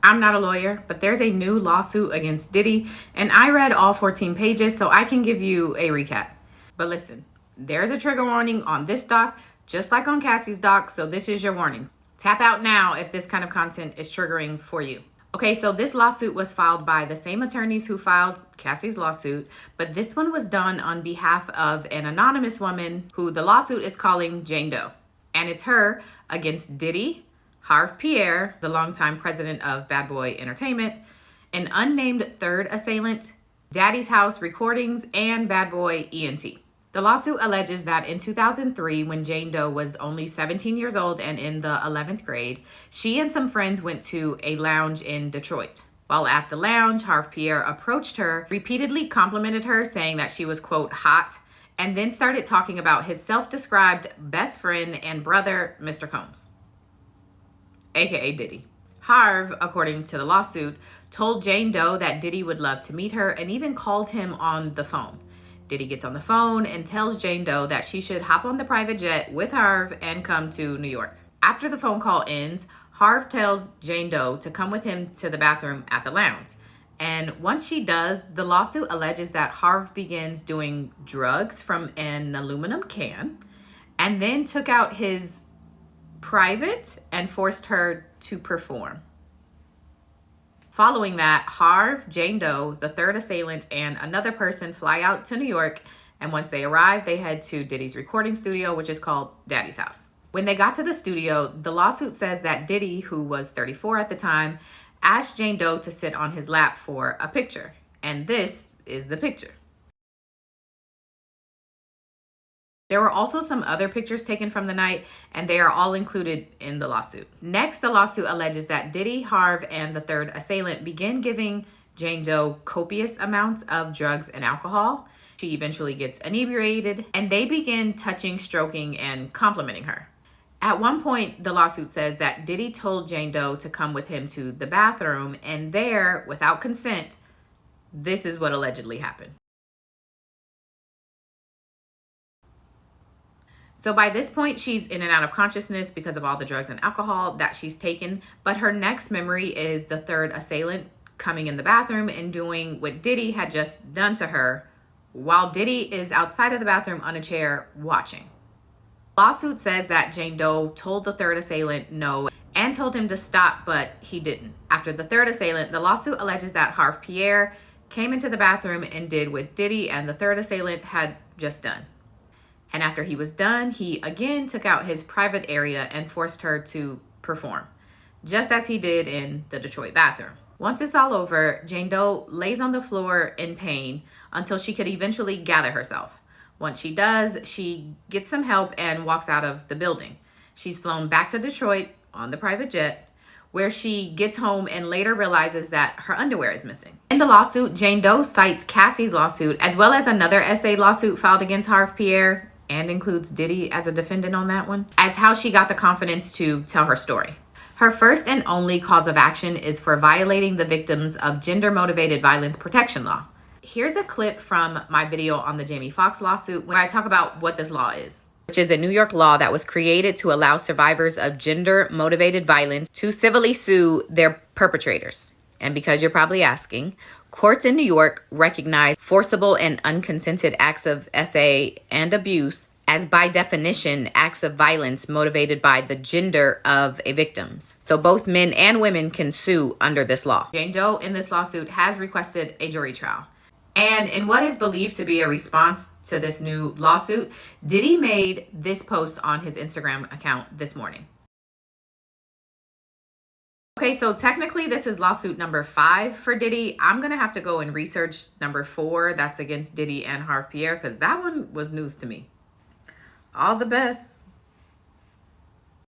I'm not a lawyer, but there's a new lawsuit against Diddy, and I read all 14 pages, so I can give you a recap. But listen, there's a trigger warning on this doc, just like on Cassie's doc, so this is your warning. Tap out now if this kind of content is triggering for you. Okay, so this lawsuit was filed by the same attorneys who filed Cassie's lawsuit, but this one was done on behalf of an anonymous woman who the lawsuit is calling Jane Doe. And it's her against Diddy, Harve Pierre, the longtime president of Bad Boy Entertainment, an unnamed third assailant, Daddy's House Recordings, and Bad Boy ENT. The lawsuit alleges that in 2003, when Jane Doe was only 17 years old and in the 11th grade, she and some friends went to a lounge in Detroit. While at the lounge, Harve Pierre approached her, repeatedly complimented her, saying that she was, quote, hot, and then started talking about his self-described best friend and brother, Mr. Combs, aka Diddy. Harve, according to the lawsuit, told Jane Doe that Diddy would love to meet her and even called him on the phone. Diddy gets on the phone and tells Jane Doe that she should hop on the private jet with Harve and come to New York. After the phone call ends, Harve tells Jane Doe to come with him to the bathroom at the lounge. And once she does, the lawsuit alleges that Harve begins doing drugs from an aluminum can and then took out his private and forced her to perform. Following that, Harve, Jane Doe, the third assailant, and another person fly out to New York, and once they arrive, they head to Diddy's recording studio, which is called Daddy's House. When they got to the studio, the lawsuit says that Diddy, who was 34 at the time, asked Jane Doe to sit on his lap for a picture, and this is the picture. There were also some other pictures taken from the night, and they are all included in the lawsuit. Next, the lawsuit alleges that Diddy, Harve, and the third assailant began giving Jane Doe copious amounts of drugs and alcohol. She eventually gets inebriated, and they begin touching, stroking, and complimenting her. At one point, the lawsuit says that Diddy told Jane Doe to come with him to the bathroom, and there, without consent, this is what allegedly happened. So by this point, she's in and out of consciousness because of all the drugs and alcohol that she's taken. But her next memory is the third assailant coming in the bathroom and doing what Diddy had just done to her while Diddy is outside of the bathroom on a chair watching. The lawsuit says that Jane Doe told the third assailant no and told him to stop, but he didn't. After the third assailant, the lawsuit alleges that Harve Pierre came into the bathroom and did what Diddy and the third assailant had just done. And after he was done, he again took out his private area and forced her to perform, just as he did in the Detroit bathroom. Once it's all over, Jane Doe lays on the floor in pain until she could eventually gather herself. Once she does, she gets some help and walks out of the building. She's flown back to Detroit on the private jet, where she gets home and later realizes that her underwear is missing. In the lawsuit, Jane Doe cites Cassie's lawsuit as well as another SA lawsuit filed against Harve Pierre, and includes Diddy as a defendant on that one, as how she got the confidence to tell her story. Her first and only cause of action is for violating the Victims of Gender-Motivated Violence Protection Law. Here's a clip from my video on the Jamie Foxx lawsuit where I talk about what this law is, which is a New York law that was created to allow survivors of gender-motivated violence to civilly sue their perpetrators. And because you're probably asking, courts in New York recognize forcible and unconsented acts of SA and abuse as, by definition, acts of violence motivated by the gender of a victim. So both men and women can sue under this law. Jane Doe in this lawsuit has requested a jury trial. And in what is believed to be a response to this new lawsuit, Diddy made this post on his Instagram account this morning. Okay, so technically this is lawsuit number 5 for Diddy. I'm going to have to go and research number 4 that's against Diddy and Harve Pierre because that one was news to me. All the best.